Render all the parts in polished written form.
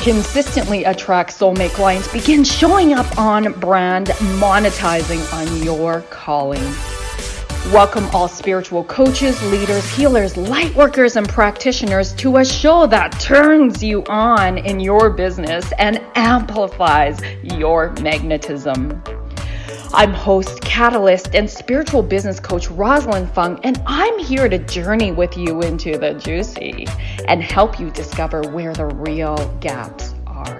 consistently attract soulmate clients, begin showing up on brand, monetizing on your calling. Welcome all spiritual coaches, leaders, healers, light workers, and practitioners to a show that turns you on in your business and amplifies your magnetism. I'm host, catalyst, and spiritual business coach Rosalyn Fung, and I'm here to journey with you into the juicy and help you discover where the real gaps are.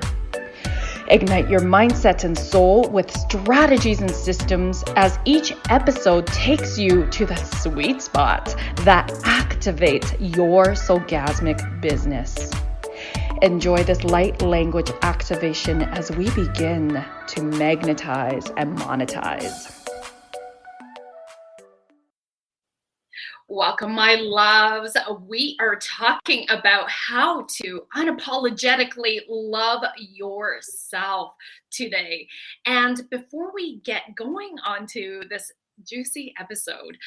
Ignite your mindset and soul with strategies and systems as each episode takes you to the sweet spot that activates your Soulgasmic business. Enjoy this light language activation as we begin to magnetize and monetize. Welcome, my loves. We are talking about how to unapologetically love yourself today. And before we get going onto this juicy episode,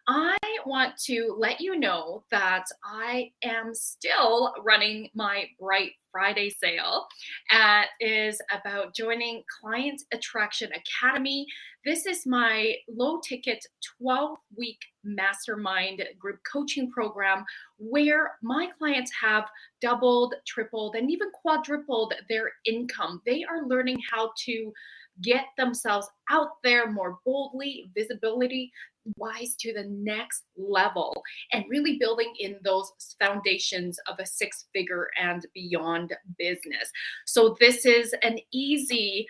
I want to let you know that I am still running my Bright Friday sale. It is about joining Client Attraction Academy. This is my low ticket 12-week mastermind group coaching program where my clients have doubled, tripled, and even quadrupled their income. They are learning how to get themselves out there more boldly, visibility wise to the next level, and really building in those foundations of a 6-figure and beyond business. So this is an easy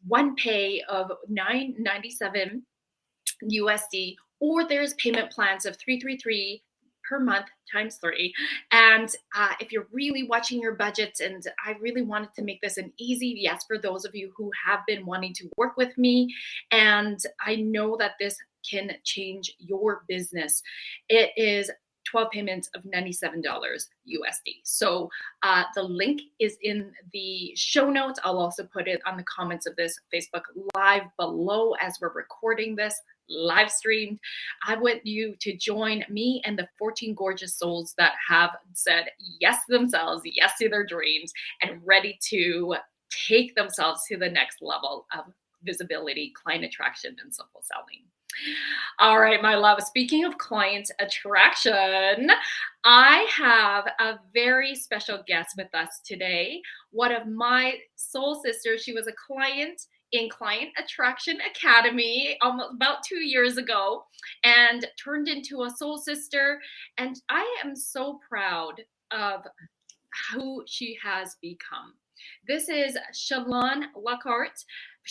one pay of $997 USD, or there's payment plans of $333 per month times 3. And if you're really watching your budgets, and I really wanted to make this an easy yes for those of you who have been wanting to work with me, and I know that this can change your business. It is 12 payments of $97 USD. So the link is in the show notes. I'll also put it on the comments of this Facebook Live below as we're recording this live streamed. I want you to join me and the 14 gorgeous souls that have said yes to themselves, yes to their dreams, and ready to take themselves to the next level of visibility, client attraction, and soulful selling. All right, my love. Speaking of client attraction, I have a very special guest with us today. One of my soul sisters. She was a client in Client Attraction Academy almost about 2 years ago and turned into a soul sister. And I am so proud of who she has become. This is Chelon Lockert,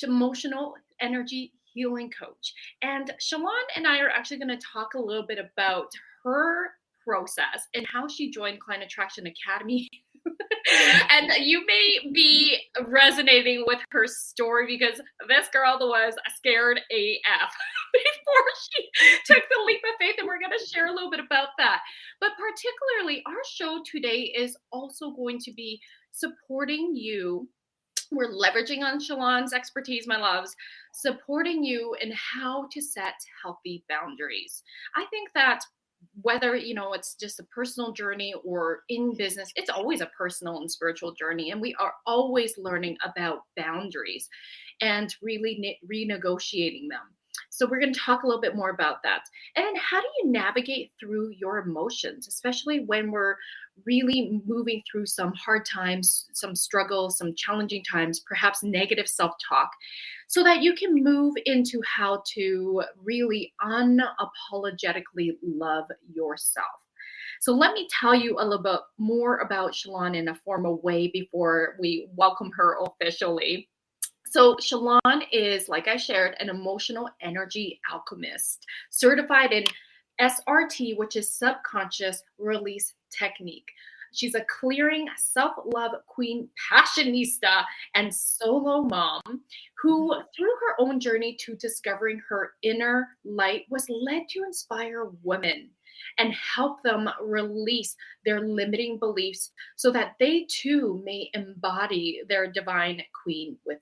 emotional energy healing coach. And Chelon and I are actually going to talk a little bit about her process and how she joined Client Attraction Academy. And you may be resonating with her story because this girl was scared AF before she took the leap of faith, and we're going to share a little bit about that. But particularly, our show today is also going to be supporting you. We're leveraging on Chelon's expertise, my loves, supporting you in how to set healthy boundaries. I think that whether, it's just a personal journey or in business, it's always a personal and spiritual journey. And we are always learning about boundaries and really renegotiating them. So we're going to talk a little bit more about that. And how do you navigate through your emotions, especially when we're really moving through some hard times, some struggles, some challenging times, perhaps negative self-talk, so that you can move into how to really unapologetically love yourself. So let me tell you a little bit more about Chelon in a formal way before we welcome her officially. So Chelon is, like I shared, an emotional energy alchemist, certified in SRT, which is subconscious release technique. She's a clearing Self Love Queen Passionista and solo mom who, through her own journey to discovering her inner light, was led to inspire women and help them release their limiting beliefs so that they too may embody their divine queen within.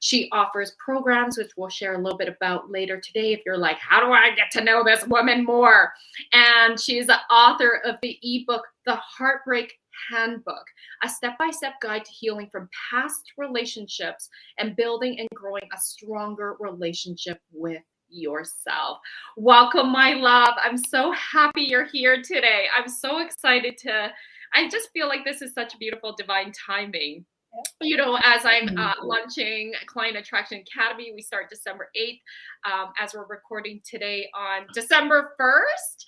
She offers programs, which we'll share a little bit about later today if you're like, how do I get to know this woman more? And she's the author of the ebook, The HeartBreak Handbook, a step-by-step guide to healing from past relationships and building and growing a stronger relationship with yourself. Welcome, my love. I'm so happy you're here today. I'm so excited I just feel like this is such beautiful divine timing. As I'm launching Client Attraction Academy, we start December 8th, as we're recording today on December 1st.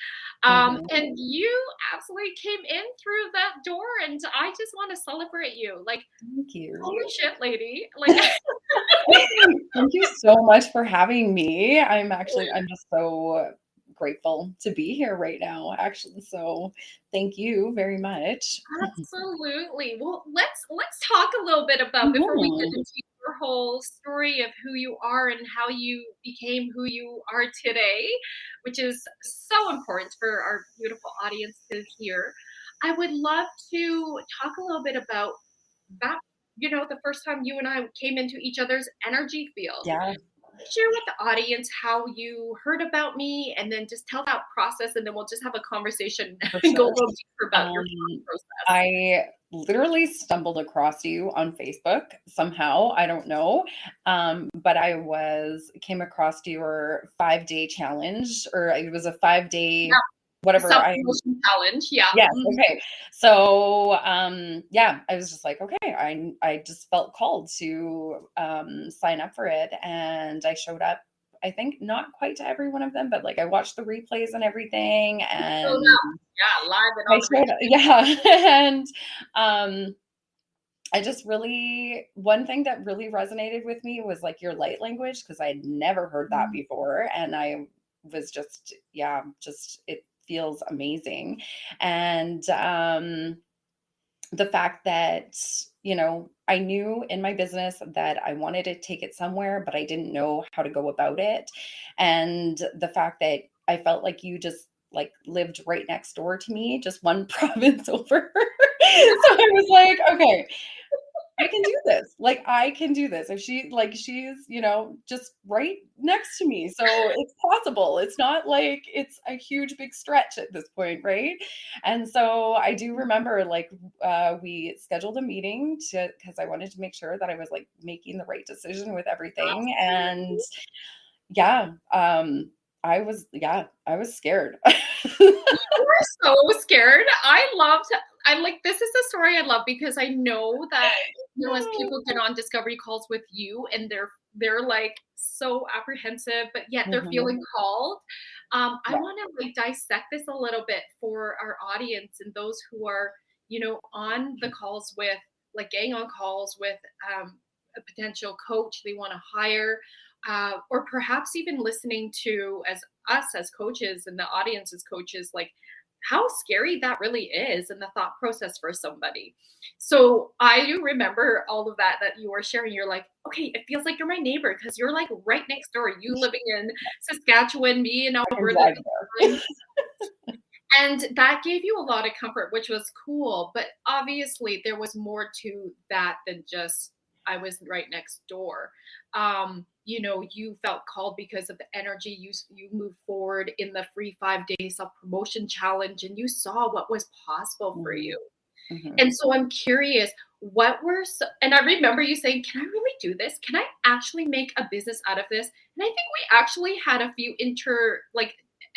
And you absolutely came in through that door, and I just want to celebrate you. Like, thank you. Holy shit, lady. Like, thank you so much for having me. I'm just so grateful to be here right now, actually. So thank you very much. Absolutely. Well, let's talk a little bit about, before we get into your whole story of who you are and how you became who you are today, which is so important for our beautiful audience to hear. I would love to talk a little bit about that, the first time you and I came into each other's energy field. Yeah. Share with the audience how you heard about me, and then just tell that process, and then we'll just have a conversation and go a little deeper about your process. I literally stumbled across you on Facebook somehow. I don't know. But came across your 5-day challenge, or it was a 5-day whatever. Self-promotion challenge. Yeah. Yes. Okay. So, I was just like, okay, I just felt called to, sign up for it, and I showed up. I think not quite to every one of them, but like I watched the replays and everything, and live and on the replay. And, I just one thing that really resonated with me was like your light language, because I'd never heard that before. And I was just, it feels amazing. And the fact that, I knew in my business that I wanted to take it somewhere, but I didn't know how to go about it. And the fact that I felt like you just like lived right next door to me, just one province over. So I was like, okay, I can do this. Like, I can do this. If she's, just right next to me. So it's possible. It's not like it's a huge, big stretch at this point. Right. And so I do remember we scheduled a meeting because I wanted to make sure that I was like making the right decision with everything. And I was scared. You were so scared. This is the story I love, because I know that, as people get on discovery calls with you, and they're like so apprehensive, but yet they're feeling called. I want to like dissect this a little bit for our audience and those who are, on the calls with, like getting on calls with a potential coach they want to hire. Or perhaps even listening to us as coaches and the audience as coaches, like how scary that really is, and the thought process for somebody. So I do remember all of that you were sharing. You're like, okay, it feels like you're my neighbor, because you're like right next door. You living in Saskatchewan, me in Alberta. And that gave you a lot of comfort, which was cool. But obviously there was more to that than just I was right next door. You felt called because of the energy. You moved forward in the free 5-day self-promotion challenge, and you saw what was possible for you. And so I'm curious, and I remember you saying, can I really do this? Can I actually make a business out of this? And I think we actually had a few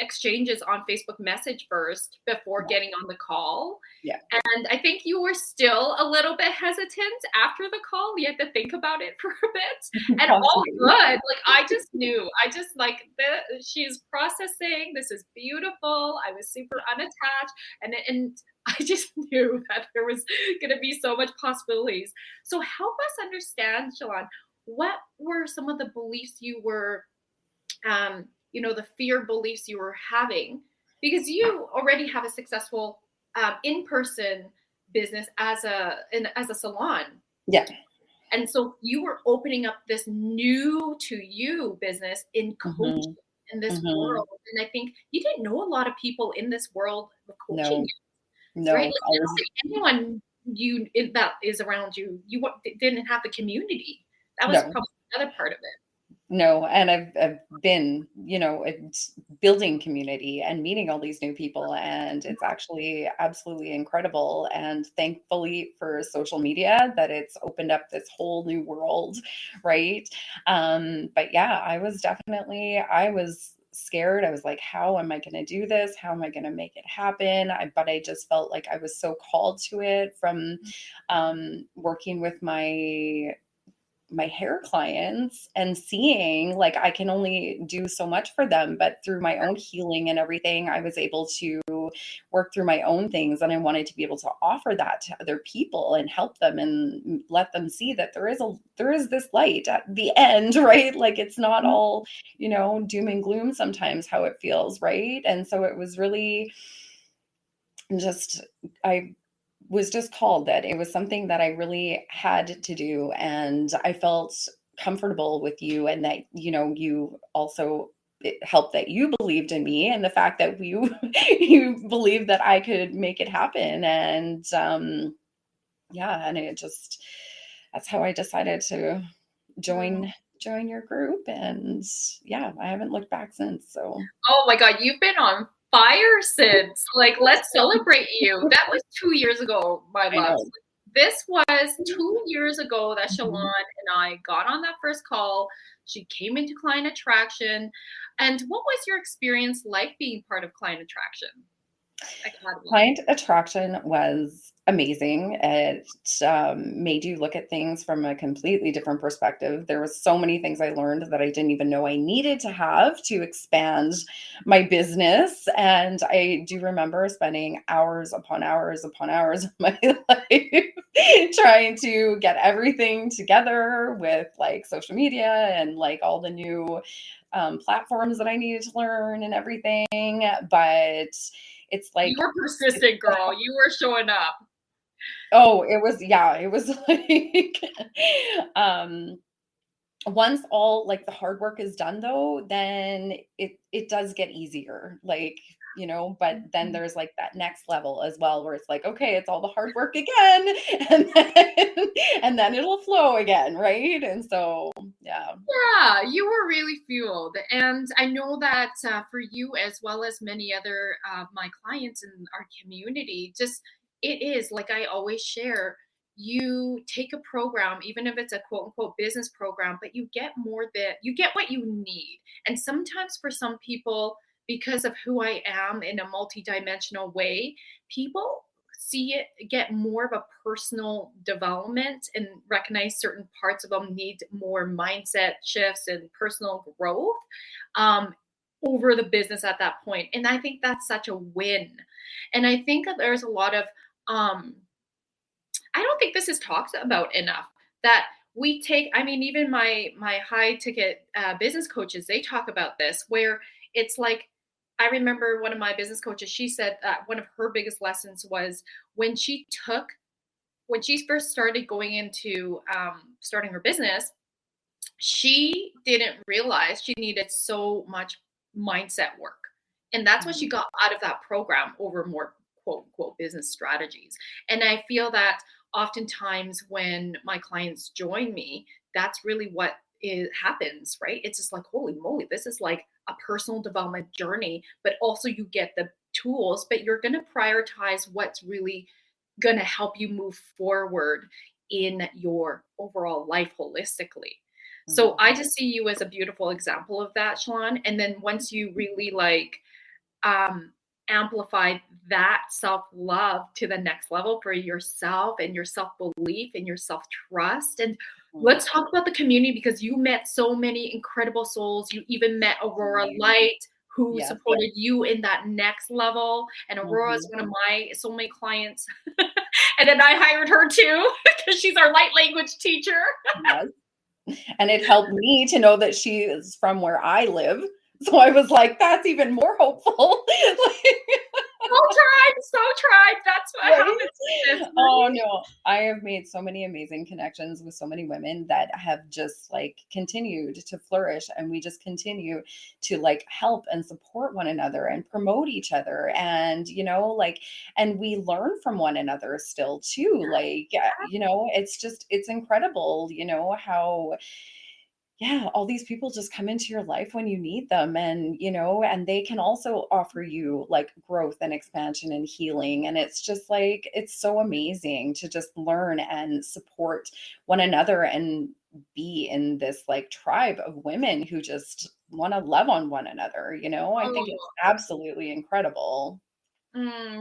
exchanges on Facebook message first before getting on the call. Yeah. And I think you were still a little bit hesitant after the call. You had to think about it for a bit. And all good. Like, I just knew. She's processing. This is beautiful. I was super unattached. And I just knew that there was going to be so much possibilities. So help us understand, Chelon, what were some of the beliefs you were the fear beliefs you were having, because you already have a successful in-person business as a salon. Yeah. And so you were opening up this new to you business in coaching in this world. And I think you didn't know a lot of people in this world of coaching. No. Right? Like, I don't think anyone that is around you, didn't have the community. That was probably another part of it. No, and I've been, it's building community and meeting all these new people. And it's actually absolutely incredible. And thankfully for social media that it's opened up this whole new world, right? But yeah, I was scared. I was like, how am I going to do this? How am I going to make it happen? But I just felt like I was so called to it from working with my hair clients and seeing like I can only do so much for them, but through my own healing and everything, I was able to work through my own things. And I wanted to be able to offer that to other people and help them and let them see that there is this light at the end, right? Like it's not all, doom and gloom sometimes how it feels, right? And so it was really just, I was just called that it was something that I really had to do. And I felt comfortable with you, and that, you also, it helped that you believed in me, and the fact that you believed that I could make it happen. And yeah, and it just, that's how I decided to join your group. And yeah, I haven't looked back since. So Oh my God, you've been on fire since. Like, let's celebrate you. That was 2 years ago, my I loves. know. This was 2 years ago that Chelon Mhm. and I got on that first call. She came into client attraction. And what was your experience like being part of client attraction academy? Client attraction was amazing. It made you look at things from a completely different perspective. There was so many things I learned that I didn't even know I needed to have to expand my business. And I do remember spending hours upon hours of my life trying to get everything together with like social media and like all the new platforms that I needed to learn and everything. But it's You like, were persistent, girl. You were showing up. oh, it was like, um, once all like the hard work is done though, then it does get easier. Like, but then there's like that next level as well where it's like, okay, it's all the hard work again, and then and then it'll flow again, right? And so, yeah. Yeah, you were really fueled. And I know that for you, as well as many other my clients in our community, just it is like I always share. You take a program, even if it's a quote unquote business program, but you get what you need. And sometimes for some people, because of who I am in a multidimensional way, people see it get more of a personal development and recognize certain parts of them need more mindset shifts and personal growth um, over the business at that point. And I think that's such a win. And I think that there's a lot of um, I don't think this is talked about enough, that we take, I mean, even my high ticket business coaches, they talk about this, where it's like, I remember one of my business coaches, she said that one of her biggest lessons was when when she first started going into starting her business, she didn't realize she needed so much mindset work. And that's what she Mhm. got out of that program over more quote unquote business strategies. And I feel that oftentimes when my clients join me, that's really what happens, right? It's just like, holy moly, this is like a personal development journey, but also you get the tools, but you're going to prioritize what's really going to help you move forward in your overall life holistically. So Mhm. I just see you as a beautiful example of that, Shalon. And then once you really like um, amplify that self love to the next level for yourself and your self belief and your self trust. And Mhm. let's talk about the community because you met so many incredible souls. You even met Aurora Light, who Yes. supported you in that next level. And Aurora is Mhm. one of my soulmate clients. And then I hired her too because she's our light language teacher. Yes. And it helped me to know that she is from where I live. So I was like, that's even more hopeful. So tried. That's what Right? happens with this, Oh right? no, I have made so many amazing connections with so many women that have just like continued to flourish, and we just continue to like help and support one another and promote each other, and like, and we learn from one another still too. Like, it's just, it's incredible, how yeah, all these people just come into your life when you need them. And, and they can also offer you like growth and expansion and healing. And it's just like, it's so amazing to just learn and support one another and be in this like tribe of women who just want to love on one another. I think it's Oh, absolutely incredible.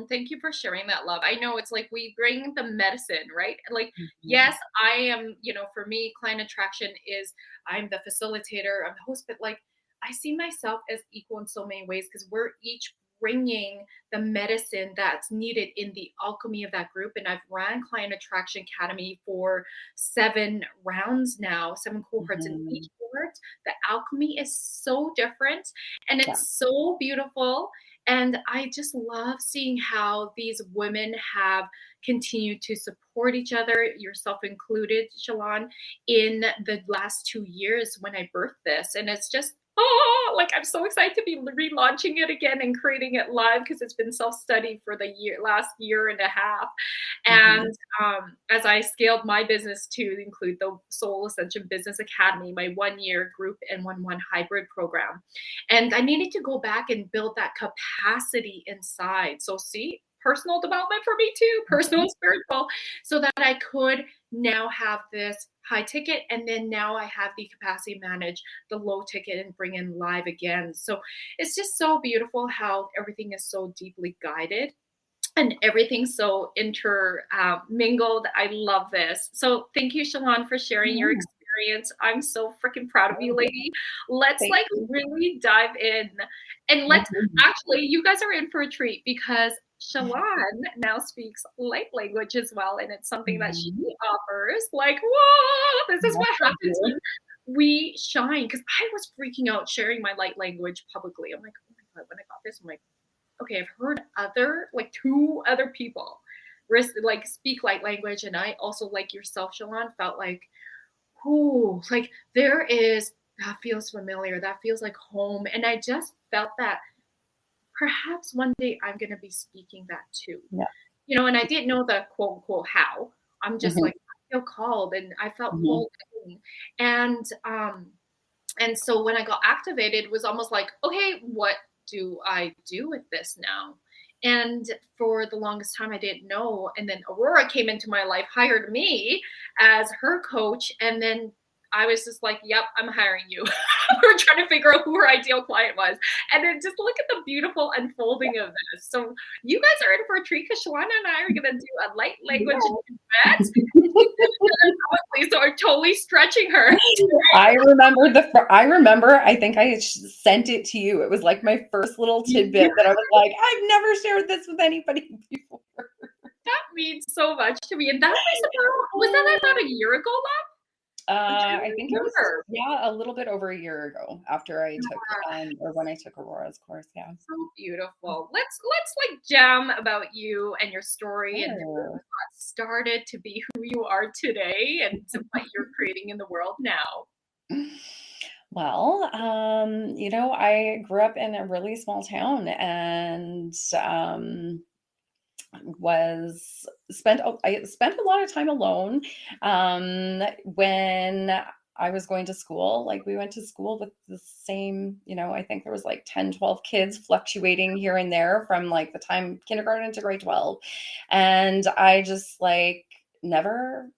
Thank you for sharing that, love. I know it's like we bring the medicine, right? Like, Mhm. yes, I am, for me, client attraction is I'm the facilitator, I'm the host, but like I see myself as equal in so many ways because we're each bringing the medicine that's needed in the alchemy of that group. And I've ran Client Attraction Academy for 7 rounds now, 7 cohorts. In each Mhm. cohort, the alchemy is so different and Yeah. it's so beautiful. And I just love seeing how these women have continued to support each other, yourself included, Chelon, in the last 2 years when I birthed this. And it's just, oh, like I'm so excited to be relaunching it again and creating it live because it's been self-study for the last year and a half. Mhm. And as I scaled my business to include the Soul Ascension Business Academy, my 1 year group and 1 hybrid program. And I needed to go back and build that capacity inside. So, see, personal development for me too, personal and spiritual, so that I could now have this high ticket. And then now I have the capacity to manage the low ticket and bring in live again. So it's just so beautiful how everything is so deeply guided and everything's so intermingled. I love this. So thank you, Chelon, for sharing your Yeah. experience. I'm so freaking proud of you, Oh, lady. Let's thank like you. really dive in. And let's Mhm. actually, you guys are in for a treat because Chelon now speaks light language as well. And it's something that she Mhm. offers. Like, whoa, this is Yes, what I happens do. when we shine. Because I was freaking out sharing my light language publicly. I'm like, oh my God, when I got this, I'm like, okay, I've heard like 2 other people like speak light language, and I also like yourself, Chelon, felt like, ooh, like there is that feels familiar, that feels like home, and I just felt that perhaps one day I'm gonna be speaking that too, Yeah. and I didn't know the quote unquote how. I'm just Mhm. like I feel called, and I felt Mhm. pulled in, and so when I got activated, it was almost like, okay, what do I do with this now? And for the longest time, I didn't know. And then Aurora came into my life, hired me as her coach. And then I was just like, yep, I'm hiring you. We're trying to figure out who her ideal client was. And then just look at the beautiful unfolding of this. So you guys are in for a treat because Shawana and I are going to do a light language bet. So I'm totally stretching her. I remember, I think I sent it to you. It was like my first little tidbit that I was like, I've never shared this with anybody before. That means so much to me. And that was that about a year ago, love? I'm trying I to think it was, remember. yeah, a little bit over a year ago after I took, or when I took Aurora's course. Yeah. So beautiful. Let's like jam about you and your story and where you Sure. got started to be who you are today and to what you're creating in the world now. Well, I grew up in a really small town and I spent a lot of time alone when I was going to school. Like we went to school with the same, I think there was like 10, 12 kids fluctuating here and there from like the time kindergarten to grade 12. And I just like never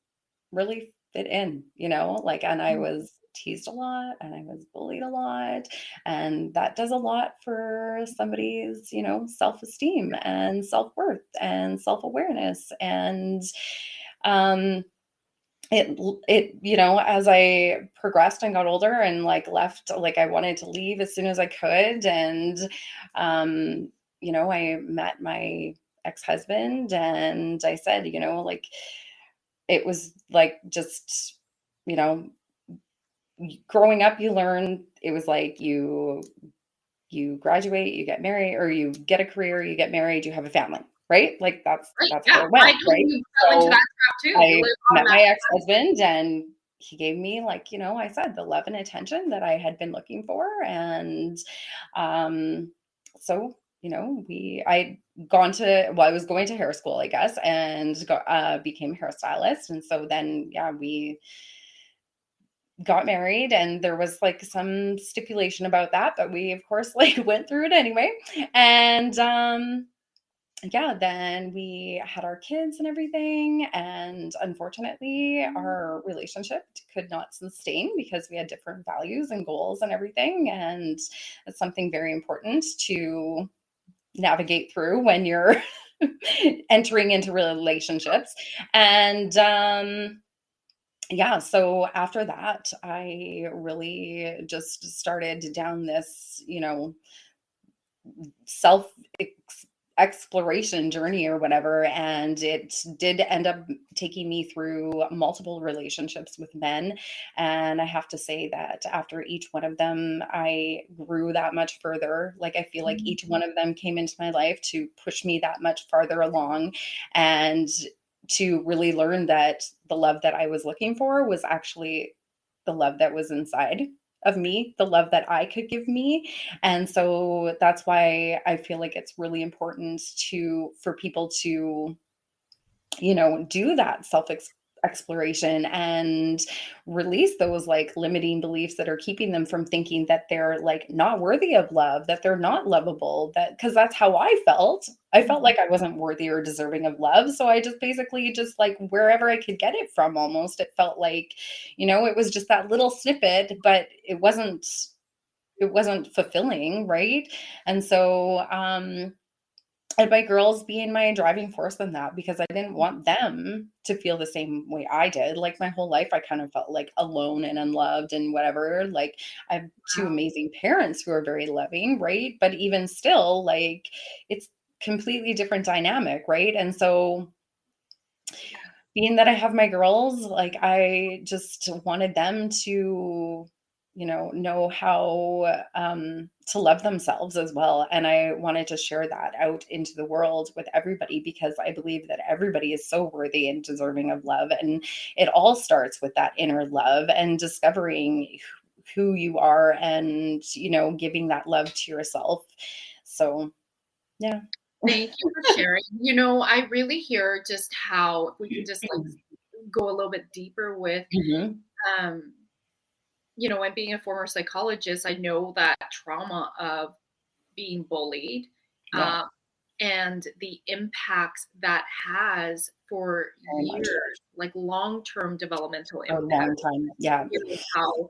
really fit in, and I was teased a lot and I was bullied a lot. And that does a lot for somebody's, self-esteem and self-worth and self-awareness. And um as I progressed and got older and like left, like I wanted to leave as soon as I could. And I met my ex-husband and I said, like it was like just, you know, growing up, you learn it was like you graduate, you get married, or you get a career, you get married, you have a family, right? Like Right? that's how Yeah, it I went, right? totally fell into that So trap too. You I live met my automatic. ex-husband and he gave me, like, I said, the love and attention that I had been looking for. And so, I'd gone to, well, I was going to hair school, I guess, and became a hairstylist. And so then, yeah, we got married, and there was like some stipulation about that, but we of course like went through it anyway. And yeah, then we had our kids and everything, and unfortunately our relationship could not sustain because we had different values and goals and everything, and it's something very important to navigate through when you're entering into relationships. And yeah, so after that, I really just started down this, self exploration journey or whatever. And it did end up taking me through multiple relationships with men. And I have to say that after each one of them, I grew that much further. Like, I feel like each one of them came into my life to push me that much farther along, and to really learn that the love that I was looking for was actually the love that was inside of me, the love that I could give me. And so that's why I feel like it's really important for people to, do that self exploration and release those like limiting beliefs that are keeping them from thinking that they're like not worthy of love, that they're not lovable, that because that's how I felt. I felt like I wasn't worthy or deserving of love. So I just basically just like wherever I could get it from, almost, it felt like, it was just that little snippet, but it wasn't fulfilling, right? And so and my girls being my driving force in that, because I didn't want them to feel the same way I did. Like, my whole life I kind of felt like alone and unloved and whatever. Like, I have two amazing parents who are very loving, right? But even still, like, it's completely different dynamic, right? And so being that I have my girls, like, I just wanted them to, know how to love themselves as well. And I wanted to share that out into the world with everybody, because I believe that everybody is so worthy and deserving of love. And it all starts with that inner love and discovering who you are, and, giving that love to yourself. So, yeah. Thank you for sharing. I really hear just how, if we can just like go a little bit deeper with, Mhm. um, and being a former psychologist, I know that trauma of being bullied, Yeah, and the impacts that has for very much. years, like long-term developmental A impact. long time. Yeah. How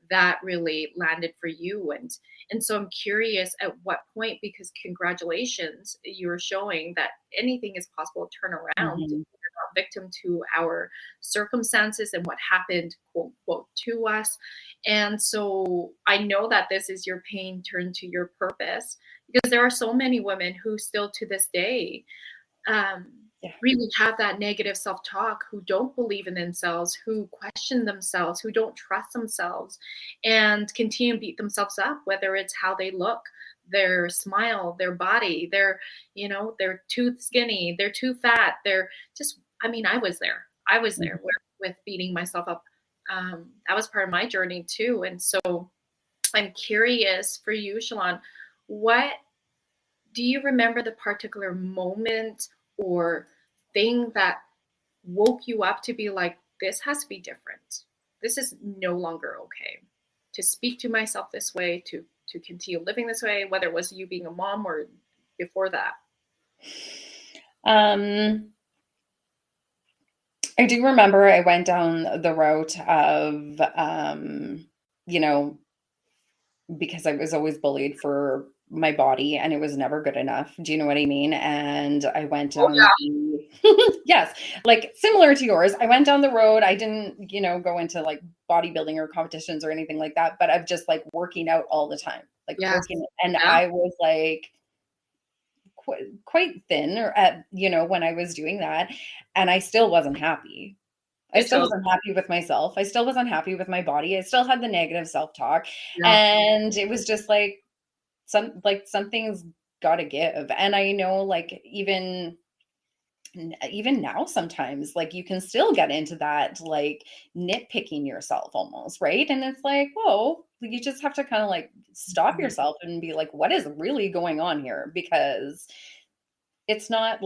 that really landed for you, and so I'm curious at what point, because congratulations, you're showing that anything is possible to turn around. Mhm. We're not victim to our circumstances and what happened, quote quote, to us. And so I know that this is your pain turned to your purpose, because there are so many women who still to this day, um, Yeah. really have that negative self-talk, who don't believe in themselves, who question themselves, who don't trust themselves, and continue to beat themselves up, whether it's how they look, their smile, their body, they're too skinny, they're too fat, they're just, I mean, I was there with beating myself up. That was part of my journey too. And so I'm curious for you, Chelon, what do you remember, the particular moment or thing that woke you up to be like, this has to be different? This is no longer okay to speak to myself this way, to continue living this way, whether it was you being a mom or before that. Um, I do remember I went down the route of, you know, because I was always bullied for my body and it was never good enough. Do you know what I mean? And I went Oh down the yes, like similar to yours. I went down the road. I didn't, go into like bodybuilding or competitions or anything like that, but I'm just like working out all the time, like yeah. Yes. working. And Yeah. I was like quite thin, or at, when I was doing that, and I still wasn't happy. I It still shows. wasn't happy with myself. I still wasn't happy with my body. I still had the negative self-talk. Yeah. And it was just like something's got to give. And I know, like, even now sometimes, like, you can still get into that, like, nitpicking yourself almost, right? And it's like, whoa, you just have to kind of like stop Mhm. yourself and be like, what is really going on here? Because it's not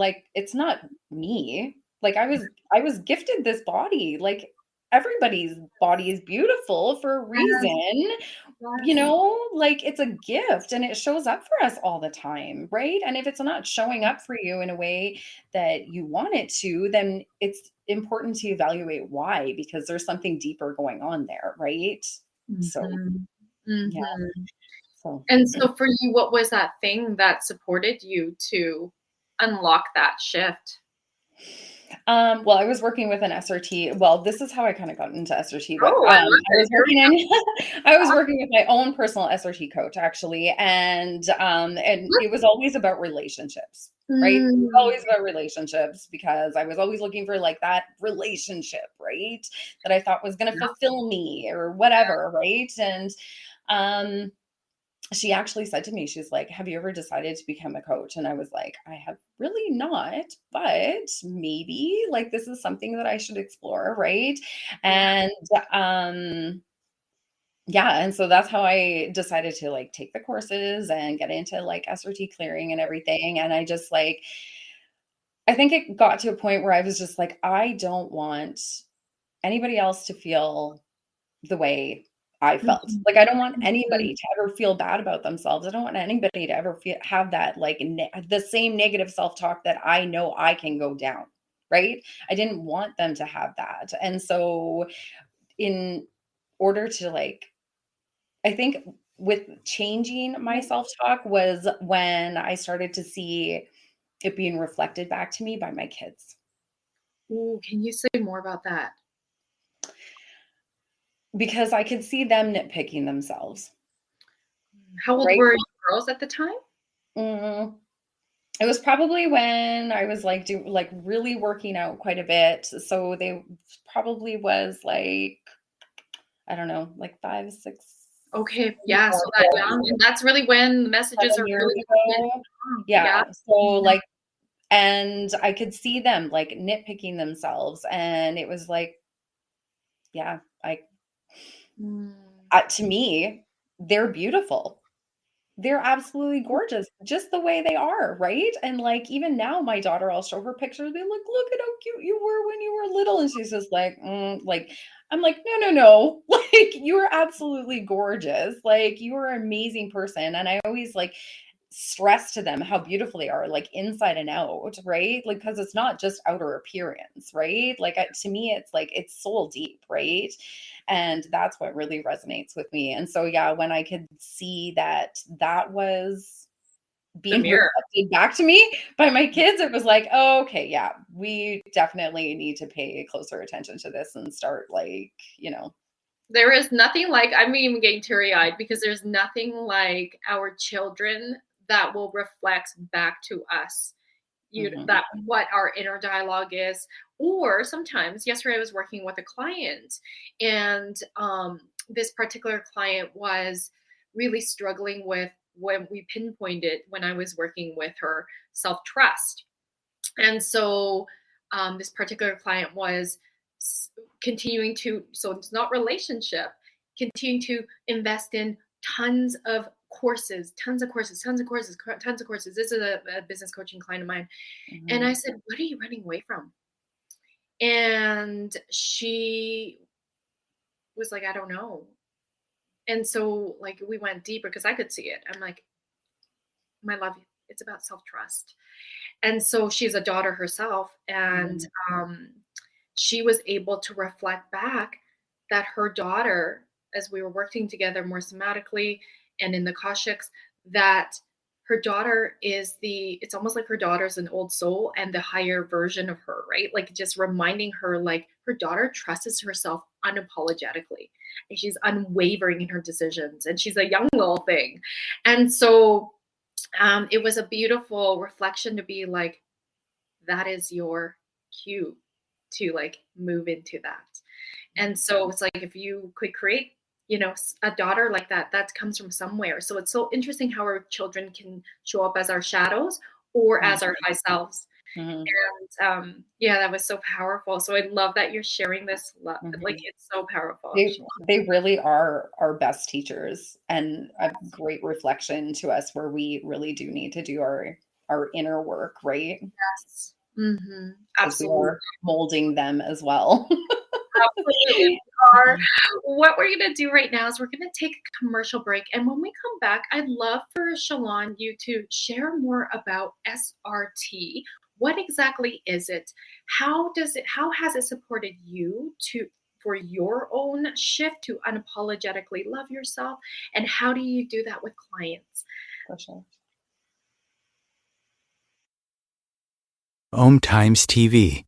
me. Like, I was gifted this body. Like, everybody's body is beautiful for a Yes, reason, yes. like it's a gift and it shows up for us all the time, right? And if it's not showing up for you in a way that you want it to, then it's important to evaluate why, because there's something deeper going on there, right? So, Mhm. yeah. Mhm. So, And so for you, what was that thing that supported you to unlock that shift? well, I was working with an SRT. Well, this is how I kind of got into SRT, but Oh, I love I it. was Here we working in I was working with my own personal SRT coach actually, and it was always about relationships, go. right? It was Mm. always about relationships because I was always looking for like that relationship, right? That I thought was going to Yeah. fulfill me or whatever, right? And um she actually said to me, she's like, "Have you ever decided to become a coach?" And I was like, "I have really not, but maybe like this is something that I should explore." Right. Yeah. And um, yeah. And so that's how I decided to like take the courses and get into like SRT clearing and everything. And I just like, I think it got to a point where I was just like, I don't want anybody else to feel the way I felt. Mhm. Like, I don't want Mhm. anybody to ever feel bad about themselves. I don't want anybody to ever have that, like, the same negative self-talk that I know I can go down, right? I didn't want them to have that. And so in order to, like, I think with changing my self-talk was when I started to see it being reflected back to me by my kids, Ooh, can you say more about that? because I could see them nitpicking themselves, How old right? were your girls at the time? Mm. It was probably when I was, like, really working out quite a bit, so they probably was, like, I don't know, like 5, 6, Okay, maybe yeah, more, so that young, and that's really when the messages 7 are years really coming in ago. strong. Yeah, Yeah. so, Yeah. like, and I could see them, like, nitpicking themselves, and it was like, yeah, Mm. to me, they're beautiful. They're absolutely gorgeous, just the way they are, right? And, like, even now, my daughter, I'll show her pictures, be like, "Look at how cute you were when you were little," and she's just like, like I'm like, "No, no, no, like, you are absolutely gorgeous, like, you are an amazing person," and I always, like, stress to them how beautiful they are, like, inside and out, right? Like, because it's not just outer appearance, right? Like, to me, it's like, it's soul deep, right? And that's what really resonates with me. And so, yeah, when I could see that that was The being mirror. reflected back to me by my kids, it was like, oh, okay, yeah, we definitely need to pay closer attention to this and start, like, There is nothing like, I'm even getting teary-eyed because there's nothing like our children that will reflect back to us. mhm, That what our inner dialogue is. Or sometimes, yesterday I was working with a client, and this particular client was really struggling with, when we pinpointed when I was working with her, self-trust. And so this particular client was continuing to, so it's not relationship, continuing to invest in tons of courses, tons of courses, tons of courses, tons of courses. This is a business coaching client of mine. And mhm, I said, "What are you running away from?" And she was like, "I don't know." And so, like, we went deeper because I could see it. I'm like, "My love, it's about self trust." And so she's a daughter herself, and mhm, um, she was able to reflect back that her daughter, as we were working together more somatically and in the Kashiks, that her daughter is it's almost like her daughter's an old soul and the higher version of her, right? Like, just reminding her, like, her daughter trusts herself unapologetically, and she's unwavering in her decisions, and she's a young little thing. And so it was a beautiful reflection to be like, that is your cue to, like, move into that. And so it's like, if you could create, a daughter like that, that comes from somewhere. So it's so interesting how our children can show up as our shadows or mhm, as our high selves. mhm, And yeah, that was so powerful. So I love that you're sharing this. Like, mhm. it's so powerful. They really are our best teachers and a great reflection to us where we really do need to do our inner work, right? Yes. Hmm. Because we Absolutely. are molding them as well. absolutely are. What we're going to do right now is we're going to take a commercial break. And when we come back, I'd love for Chelon, you to share more about SRT. What exactly is it? How has it supported you for your own shift to unapologetically love yourself? And how do you do that with clients? For sure. OMTimes TV.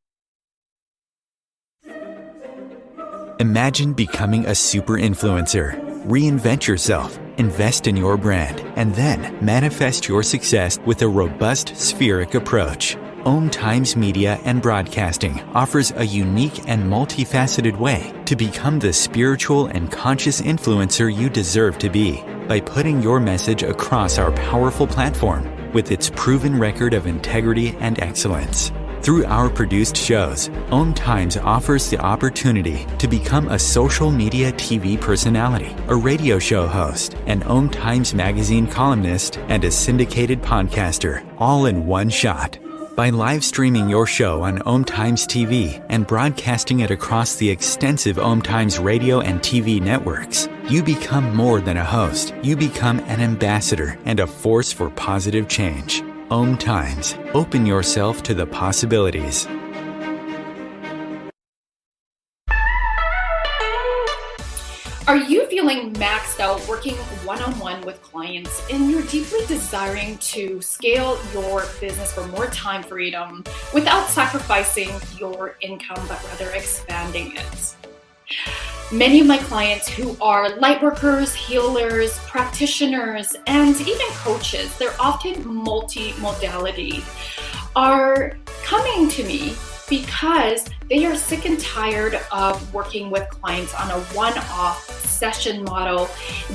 Imagine becoming a super influencer. Reinvent yourself, invest in your brand, and then manifest your success with a robust spheric approach. OMTimes Media and Broadcasting offers a unique and multifaceted way to become the spiritual and conscious influencer you deserve to be by putting your message across our powerful platform with its proven record of integrity and excellence. Through our produced shows, OMTimes offers the opportunity to become a social media TV personality, a radio show host, an OMTimes magazine columnist, and a syndicated podcaster, all in one shot. By live streaming your show on OMTimes TV and broadcasting it across the extensive OMTimes radio and TV networks, you become more than a host. You become an ambassador and a force for positive change. OMTimes. Open yourself to the possibilities. Are you feeling maxed out working one-on-one with clients and you're deeply desiring to scale your business for more time freedom without sacrificing your income, but rather expanding it? Many of my clients who are lightworkers, healers, practitioners, and even coaches, they're often multi-modality, are coming to me because they are sick and tired of working with clients on a one-off session model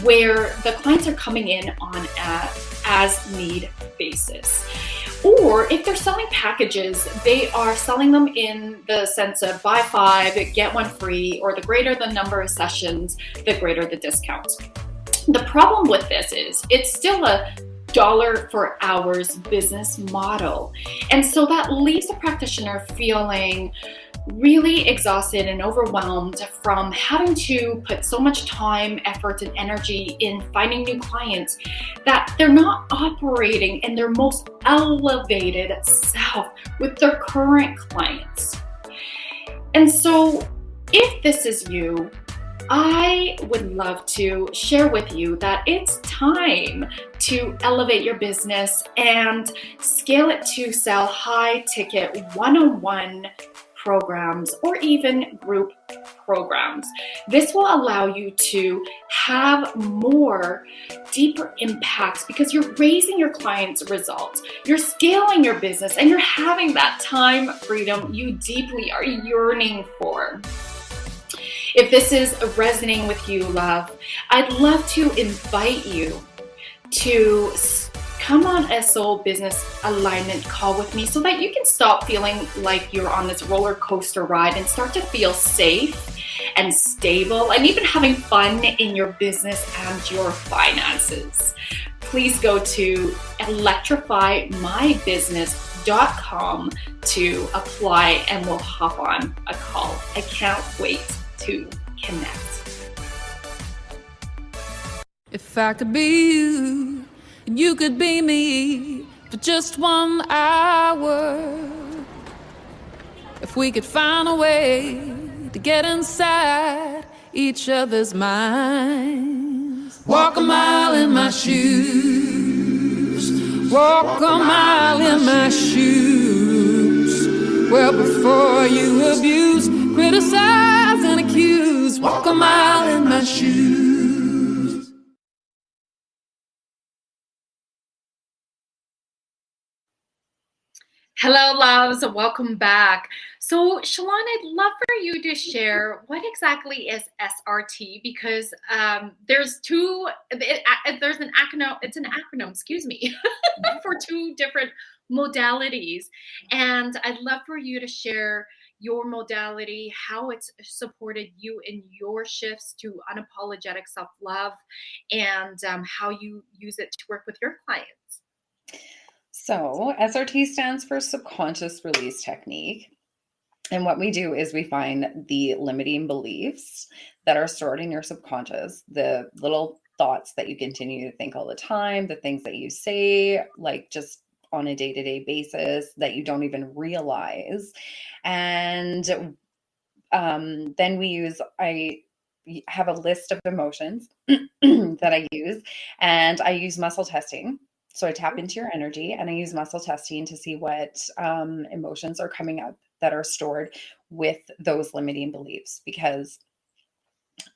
where the clients are coming in on an as-need basis. Or if they're selling packages, they are selling them in the sense of buy 5, get 1 free, or the greater the number of sessions, the greater the discount. The problem with this is it's still a dollar for hours business model. And so that leaves the practitioner feeling really exhausted and overwhelmed from having to put so much time, effort, and energy in finding new clients that they're not operating in their most elevated self with their current clients. And so if this is you, I would love to share with you that it's time to elevate your business and scale it to sell high ticket one-on-one programs or even group programs. This will allow you to have more deeper impacts because you're raising your clients' results, you're scaling your business, and you're having that time freedom you deeply are yearning for. If this is resonating with you, love, I'd love to invite you to come on a soul business alignment call with me so that you can stop feeling like you're on this roller coaster ride and start to feel safe and stable and even having fun in your business and your finances. Please go to electrifymybusiness.com to apply and we'll hop on a call. I can't wait to connect. If I could be you, and you could be me for just 1 hour. If we could find a way to get inside each other's minds. Walk a mile in my shoes. Walk a mile in my shoes. Well, before you abuse, criticize and accuse. Walk a mile in my shoes. Hello, loves. Welcome back. So, Chelon, I'd love for you to share what exactly is SRT because there's an acronym, excuse me, for 2 different modalities. And I'd love for you to share your modality, how it's supported you in your shifts to unapologetic self-love, and how you use it to work with your clients. So SRT stands for subconscious release technique. And what we do is we find the limiting beliefs that are stored in your subconscious, the little thoughts that you continue to think all the time, the things that you say, like just on a day-to-day basis that you don't even realize. And then I have a list of emotions that I use, and I use muscle testing. So I tap into your energy and I use muscle testing to see what emotions are coming up that are stored with those limiting beliefs. Because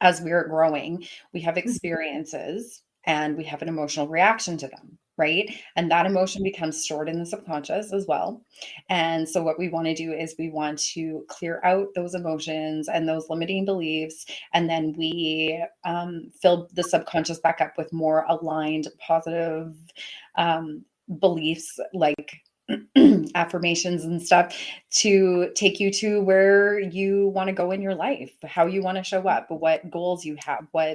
as we're growing, we have experiences and we have an emotional reaction to them, right? And that emotion becomes stored in the subconscious as well. And so, what we want to do is we want to clear out those emotions and those limiting beliefs. And then we fill the subconscious back up with more aligned, positive beliefs, like affirmations and stuff, to take you to where you want to go in your life, how you want to show up, what goals you have, where,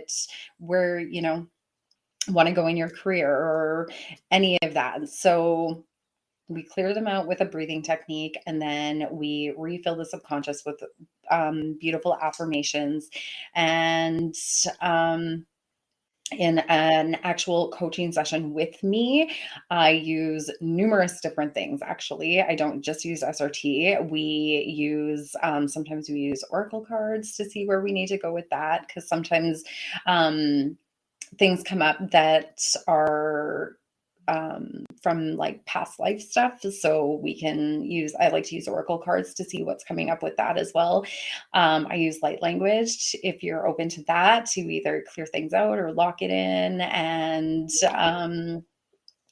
want to go in your career or any of that. So we clear them out with a breathing technique, and then we refill the subconscious with beautiful affirmations. And in an actual coaching session with me, I use numerous different things. Actually, I don't just use SRT. We use, sometimes we use Oracle cards to see where we need to go with that, because sometimes things come up that are from like past life stuff. So I like to use Oracle cards to see what's coming up with that as well. I use light language if you're open to that, to either clear things out or lock it in. And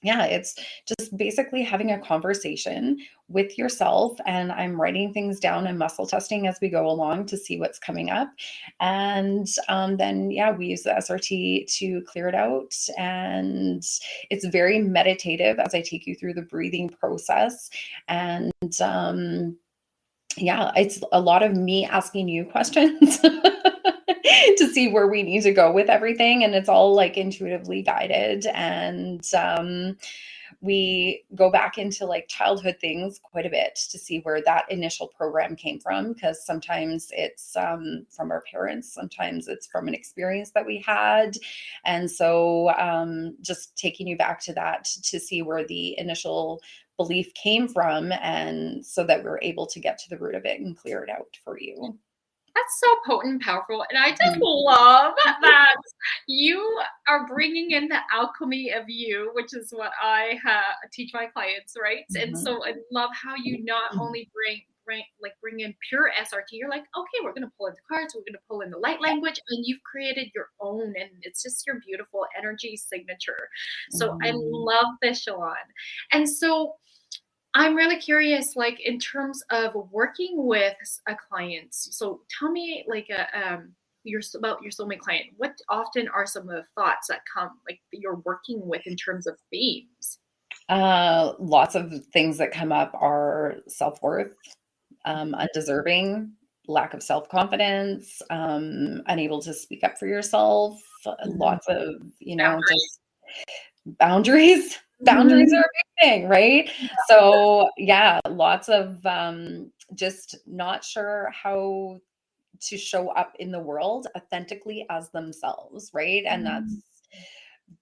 yeah, it's just basically having a conversation with yourself, and I'm writing things down and muscle testing as we go along to see what's coming up. And then, yeah, we use the SRT to clear it out. And it's very meditative as I take you through the breathing process. And yeah, it's a lot of me asking you questions to see where we need to go with everything. And it's all like intuitively guided. And we go back into like childhood things quite a bit to see where that initial program came from, because sometimes it's from our parents, sometimes it's from an experience that we had. And so just taking you back to that to see where the initial belief came from, and so that we're able to get to the root of it and clear it out for you. That's so potent and powerful. And I just love that you are bringing in the alchemy of you, which is what I teach my clients, right? And so I love how you not only bring in pure SRT. You're like, okay, we're going to pull in the cards, we're going to pull in the light language, and you've created your own, and it's just your beautiful energy signature. So I love this, Chelon. And so I'm really curious, like in terms of working with a client. So tell me, like, about your soulmate client. What often are some of the thoughts that come, like, that you're working with in terms of themes? Lots of things that come up are self-worth, undeserving, lack of self-confidence, unable to speak up for yourself, lots of, just boundaries. Boundaries are a big thing, right? So yeah, lots of just not sure how to show up in the world authentically as themselves, right? And that's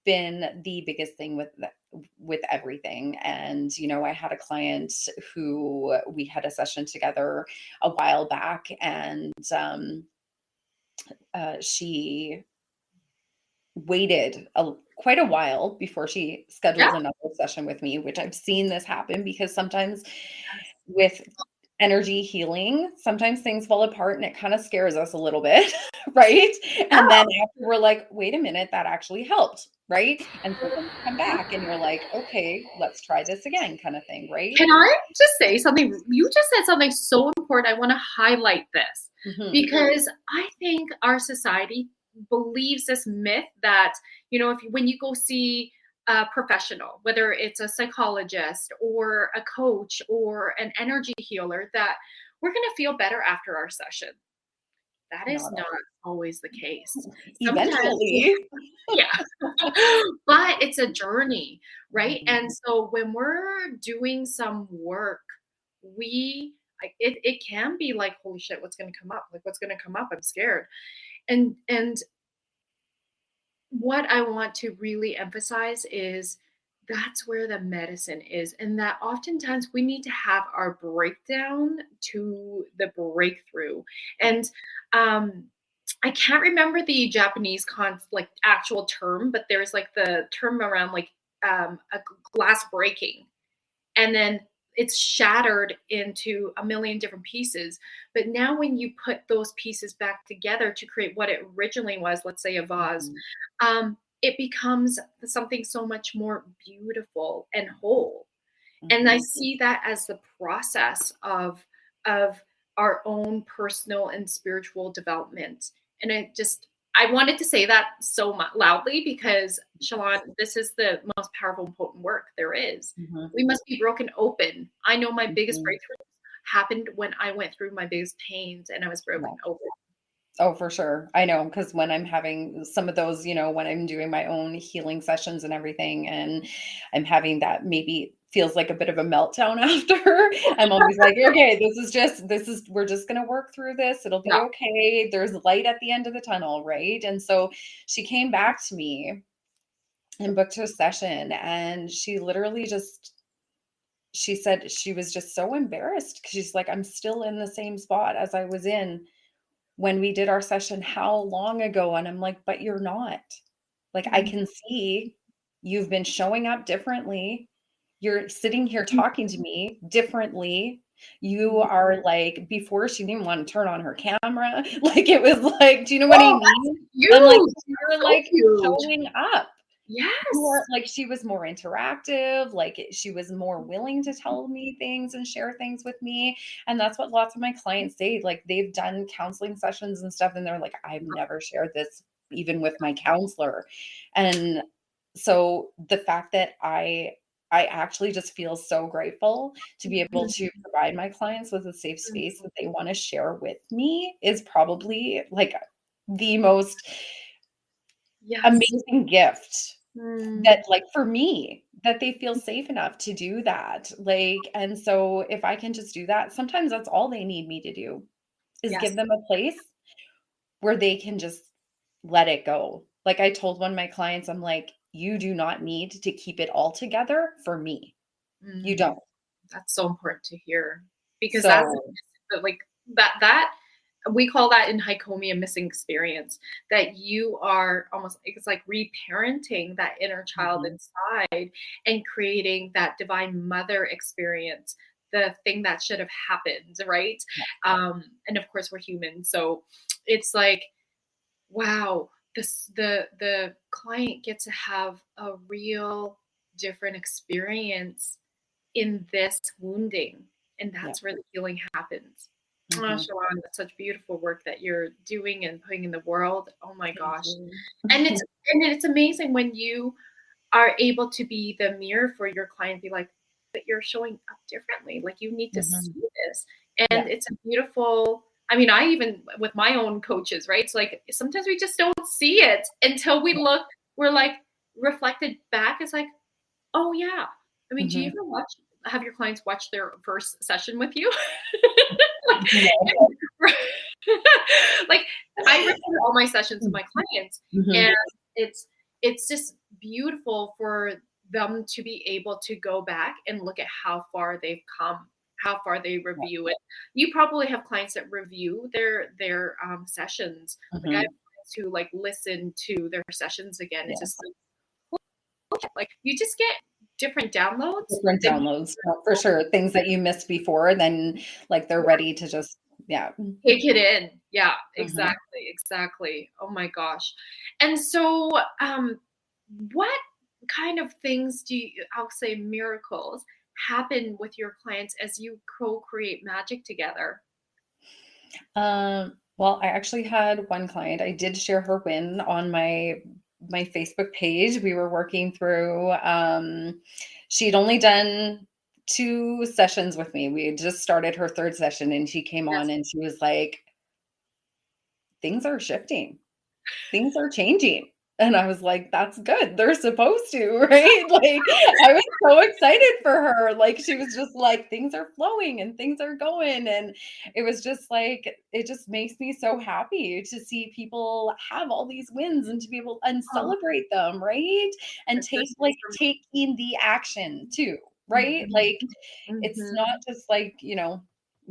been the biggest thing with everything. And I had a client who we had a session together a while back, and she waited quite a while before she scheduled another session with me, which I've seen this happen, because sometimes with energy healing, sometimes things fall apart and it kind of scares us a little bit, right? And then after we're like, wait a minute, that actually helped, right? And so then you come back and you're like, okay, let's try this again, kind of thing, right? Can I just say something? You just said something so important. I want to highlight this because I think our society believes this myth that, when you go see a professional, whether it's a psychologist or a coach or an energy healer, that we're going to feel better after our session. That is not always the case. Eventually. Yeah. But it's a journey, right? And so when we're doing some work, we it can be like, holy shit, what's going to come up? Like, what's going to come up? I'm scared. And what I want to really emphasize is that's where the medicine is, and that oftentimes we need to have our breakdown to the breakthrough. And I can't remember the Japanese like actual term, but there's like the term around like a glass breaking, and then it's shattered into a million different pieces. But now when you put those pieces back together to create what it originally was, let's say a vase, it becomes something so much more beautiful and whole. And I see that as the process of our own personal and spiritual development. And I wanted to say that so loudly because, Chelon, this is the most powerful and potent work there is. We must be broken open. I know my biggest breakthrough happened when I went through my biggest pains and I was broken open. Oh, for sure. I know, because when I'm having some of those, when I'm doing my own healing sessions and everything, and I'm having that maybe feels like a bit of a meltdown after, I'm always like, okay, we're just going to work through this. It'll be okay. There's light at the end of the tunnel. Right. And so she came back to me and booked her session, and she literally she said she was just so embarrassed because she's like, I'm still in the same spot as I was in when we did our session how long ago? And I'm like, but you're not. Like, I can see you've been showing up differently. You're sitting here talking to me differently. You are like, before she didn't want to turn on her camera. Like, it was like, do you know what I mean? I'm like, you're like showing up. Yes. Like, she was more interactive, like she was more willing to tell me things and share things with me. And that's what lots of my clients say. Like, they've done counseling sessions and stuff, and they're like, I've never shared this even with my counselor. And so the fact that I actually just feel so grateful to be able to provide my clients with a safe space that they want to share with me is probably like the most amazing gift. That, like, for me, that they feel safe enough to do that. Like, and so if I can just do that, sometimes that's all they need me to do is give them a place where they can just let it go. Like, I told one of my clients, I'm like, you do not need to keep it all together for me. You don't. That's so important to hear, because that's like that we call that in Haikomi a missing experience, that you are almost, it's like reparenting that inner child inside and creating that divine mother experience, the thing that should have happened, right? And of course we're human, so it's like, wow, the client gets to have a real different experience in this wounding, and that's where the healing happens. Oh, Chelon, that's such beautiful work that you're doing and putting in the world. Oh my gosh. And it's amazing when you are able to be the mirror for your client, be like, but you're showing up differently. Like, you need to see this. And it's a beautiful, I mean, I even with my own coaches, right? It's like, sometimes we just don't see it until we're like reflected back. It's like, oh yeah. I mean, do you ever have your clients watch their first session with you? Like, I record all my sessions with my clients, and it's just beautiful for them to be able to go back and look at how far they've come, how far they review it. You probably have clients that review their sessions. Like, I have clients who like listen to their sessions again. It's just like you just get different downloads. For sure. Things that you missed before, then like they're ready to just take it in. Yeah, exactly. Oh my gosh. And so what kind of things I'll say miracles happen with your clients as you co-create magic together? Well, I actually had one client, I did share her win on my Facebook page. We were working through, she'd only done 2 sessions with me. We had just started her 3rd session, and she came on and she was like, things are shifting. Things are changing. And I was like, that's good. They're supposed to, right? Like, I was so excited for her. Like, she was just like, things are flowing and things are going. And it was just like, it just makes me so happy to see people have all these wins and to be able and Oh, celebrate them, right? And it's just taking the action too, right? Like, it's Mhm. not just like,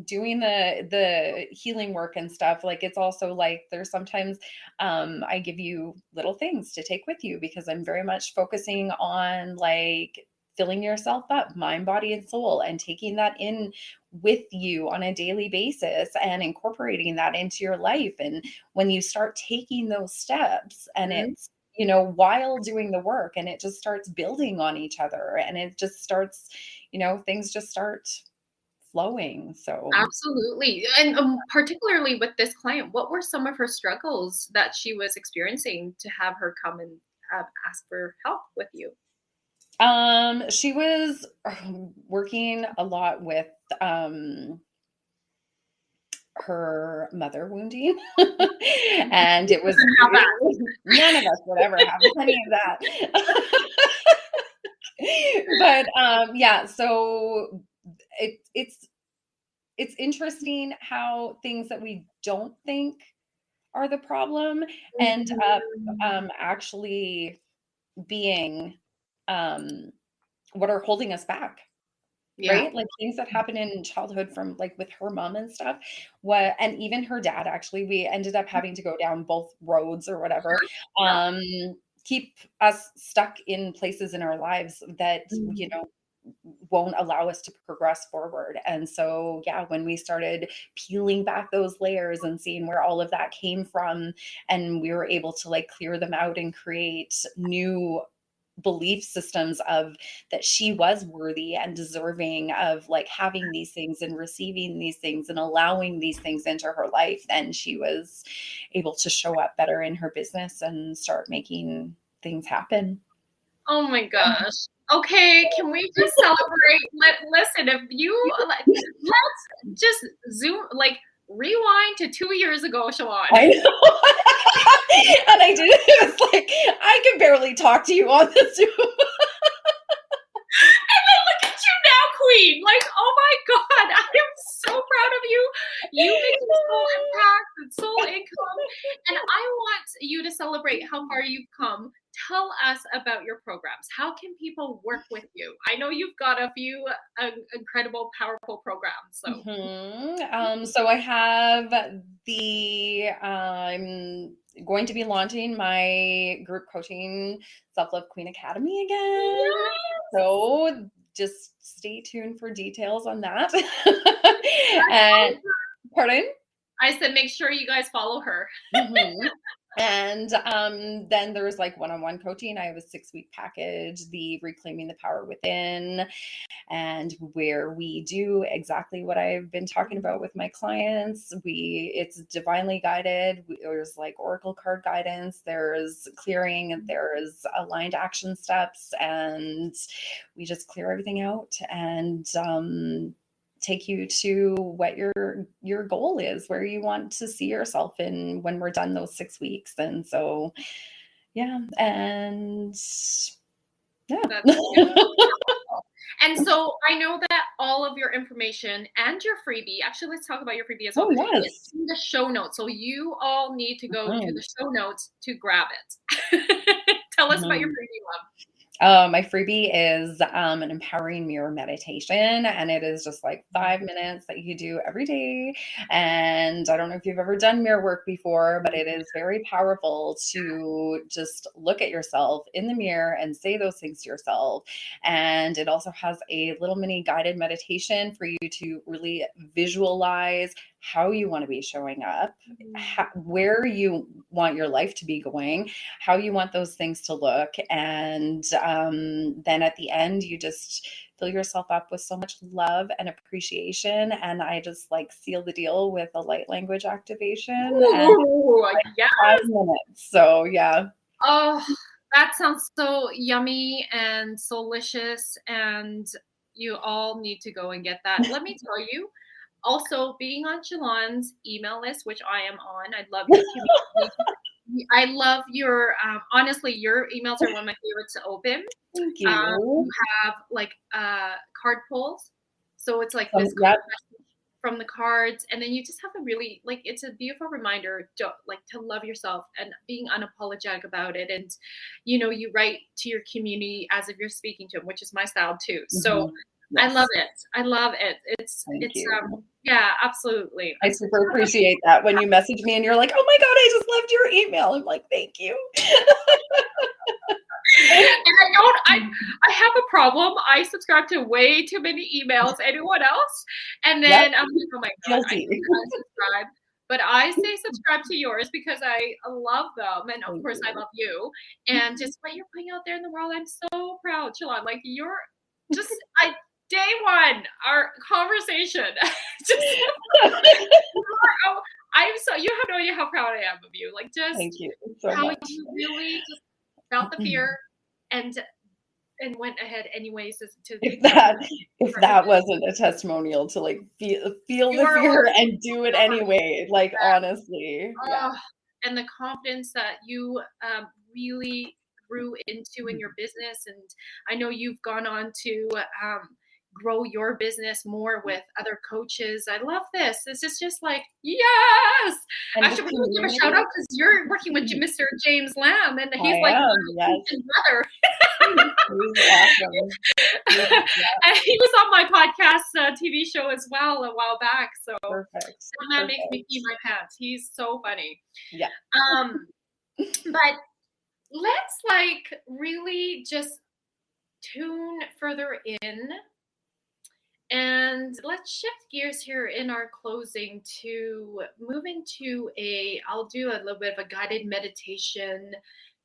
doing the healing work and stuff. Like, it's also like there's sometimes I give you little things to take with you because I'm very much focusing on like filling yourself up, mind, body, and soul, and taking that in with you on a daily basis and incorporating that into your life. And when you start taking those steps and Mhm. it's while doing the work, and it just starts building on each other, and it just starts, things just start flowing. So, Absolutely. And particularly with this client, what were some of her struggles that she was experiencing to have her come and ask for help with you? she was working a lot with her mother wounding, and it was, Couldn't have that. none of us would ever have any of that. But yeah, so it's interesting how things that we don't think are the problem end up Mhm. actually being um, what are holding us back. Yeah. Right? Like things that happen in childhood from like with her mom and stuff. What and even her dad, actually, we ended up having to go down both roads or whatever. Yeah. Um, keep us stuck in places in our lives that, Mhm. won't allow us to progress forward. And so, yeah, when we started peeling back those layers and seeing where all of that came from, and we were able to like clear them out and create new belief systems of that she was worthy and deserving of like having these things and receiving these things and allowing these things into her life, then she was able to show up better in her business and start making things happen. Oh my gosh. Okay, can we just celebrate? Listen, if you let's just zoom, like rewind to 2 years ago, Shalon. I know. And I did it was like I can barely talk to you on this Zoom. And then look at you now, Queen. Like, oh my God, I am so proud of you. You making soul impact and soul income. And I want you to celebrate how far you've come. Tell us about your programs. How can people work with you? I know you've got a few incredible, powerful programs. So, So I have I'm going to be launching my group coaching Self Love Queen Academy again. yes, So just stay tuned for details on that. follow And her. pardon? I said, make sure you guys follow her. Mhm. And then there's like one-on-one coaching. I have a 6-week package, the Reclaiming the Power Within, and where we do exactly what I've been talking about with my clients. It's divinely guided. There's like oracle card guidance, there's clearing, and there's aligned action steps, and we just clear everything out and take you to what your goal is, where you want to see yourself in when we're done those 6 weeks. And so, yeah, and yeah. That's beautiful. And so I know that all of your information and your freebie, actually, let's talk about your freebie as well, Oh, is yes. in the show notes. So you all need to go to Mhm. the show notes to grab it. Tell us about your Mhm. freebie, love. My freebie is an empowering mirror meditation, and it is just like 5 minutes that you do every day. And I don't know if you've ever done mirror work before, but it is very powerful to just look at yourself in the mirror and say those things to yourself. And it also has a little mini guided meditation for you to really visualize how you want to be showing up, where you want your life to be going, how you want those things to look. And then at the end, you just fill yourself up with so much love and appreciation. And I just like seal the deal with a light language activation and Ooh, yeah. 5 minutes. So, yeah. Oh, that sounds so yummy and delicious. And you all need to go and get that. Let me tell you, also being on Chelon's email list, which I am on, I'd love you to communicate I love your, honestly, your emails are one of my favorites to open. Thank you. You have like card pulls. So it's like this Yep. from the cards, and then you just have a really, like, it's a beautiful reminder to, like, to love yourself and being unapologetic about it. And you write to your community as if you're speaking to them, which is my style too. So Yes. I love it. It's Thank you. yeah, absolutely. I super appreciate that when you message me and you're like, oh my God, I just loved your email. I'm like, thank you. And I have a problem. I subscribe to way too many emails, anyone else. And then I'm like, oh my God, I unsubscribe. But I say subscribe to yours because I love them. And of course, I love you. And just what you're putting out there in the world, I'm so proud, Chelon. Like, you're just, day one, our conversation. You have no idea how proud I am of you. Like, just thank you so how much. you really just felt the fear and went ahead anyways. If that wasn't a testimonial to like feel the fear and do it anyway, like honestly, yeah. And the confidence that you really grew into in your business, and I know you've gone on to grow your business more with other coaches. I love this. This is just like, yes. And I should really give a shout out because you're working with Mr. James Lamb, and he's like my brother. He's awesome. And he was on my podcast TV show as well a while back. So that makes me pee my pants. He's so funny. Yeah. But let's like really just tune further in. And let's shift gears here in our closing to move into I'll do a little bit of a guided meditation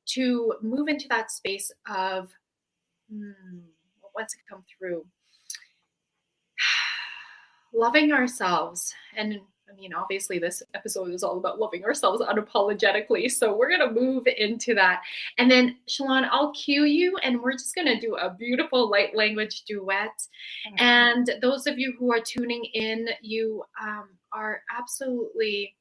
to move into that space of, what wants to come through? Loving ourselves. And I mean, obviously this episode is all about loving ourselves unapologetically. So we're going to move into that. And then Chelon, I'll cue you and we're just going to do a beautiful light language duet. And those of you who are tuning in, you are absolutely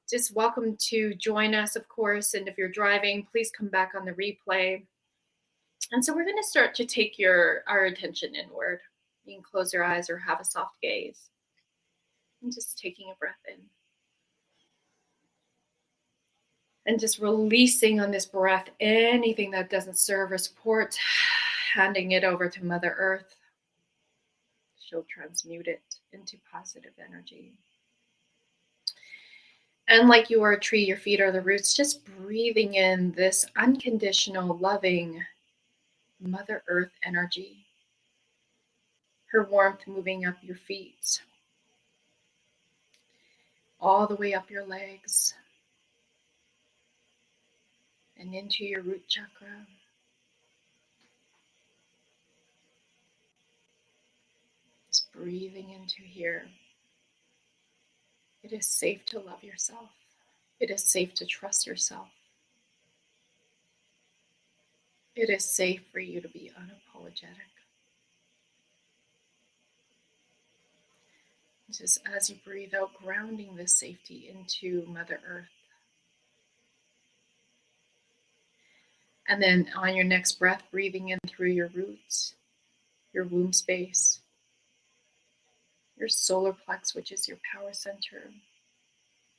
just welcome to join us, of course. And if you're driving, please come back on the replay. And so we're going to start to take our attention inward. You can close your eyes or have a soft gaze. And just taking a breath in. And just releasing on this breath anything that doesn't serve or support, handing it over to Mother Earth. She'll transmute it into positive energy. And like you are a tree, your feet are the roots, just breathing in this unconditional, loving Mother Earth energy. Her warmth moving up your feet, all the way up your legs and into your root chakra. Just breathing into here. It is safe to love yourself. It is safe to trust yourself. It is safe for you to be unapologetic. Just as you breathe out, grounding this safety into Mother Earth. And then on your next breath, breathing in through your roots, your womb space, your solar plex, which is your power center,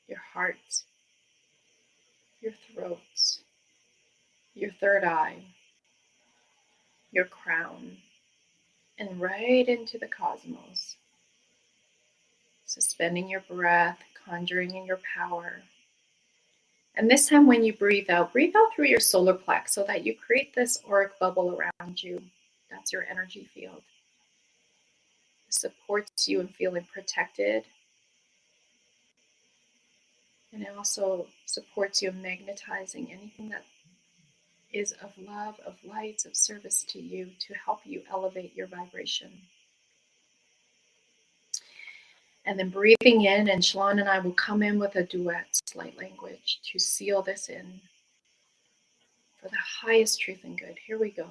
your heart, your throat, your third eye, your crown, and right into the cosmos. Suspending your breath, conjuring in your power. And this time when you breathe out through your solar plex so that you create this auric bubble around you. That's your energy field. It supports you in feeling protected. And it also supports you in magnetizing anything that is of love, of light, of service to you to help you elevate your vibration. And then breathing in, and Chelon and I will come in with a duet, light language, to seal this in for the highest truth and good. Here we go.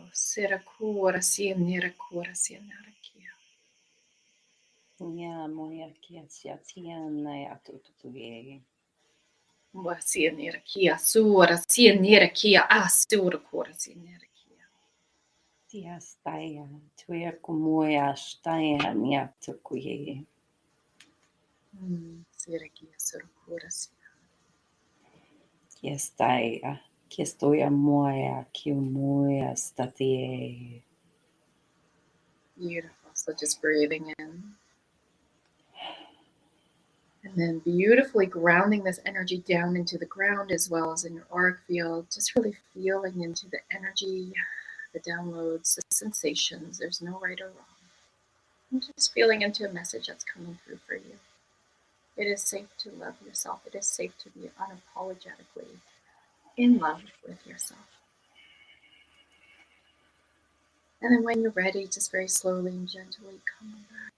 Wasienerakia, sura, sienerakia, asura, kora, sienerakia. Tiastaya, tuya kumuya staya niatukuye. Sirakia, sura, kora, Tiastaya, kistoya moya, kiumuya statie. Beautiful. So just breathing in. And then beautifully grounding this energy down into the ground as well as in your auric field. Just really feeling into the energy, the downloads, the sensations. There's no right or wrong. And just feeling into a message that's coming through for you. It is safe to love yourself. It is safe to be unapologetically in love with yourself. And then when you're ready, just very slowly and gently come back.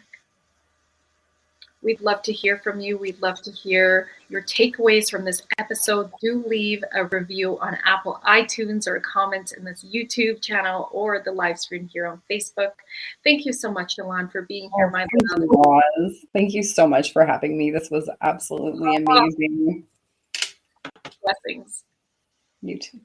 We'd love to hear from you. We'd love to hear your takeaways from this episode. Do leave a review on Apple iTunes or a comment in this YouTube channel or the live stream here on Facebook. Thank you so much, Chelon, for being here, my love. Thank you so much for having me. This was absolutely amazing. Blessings. You too.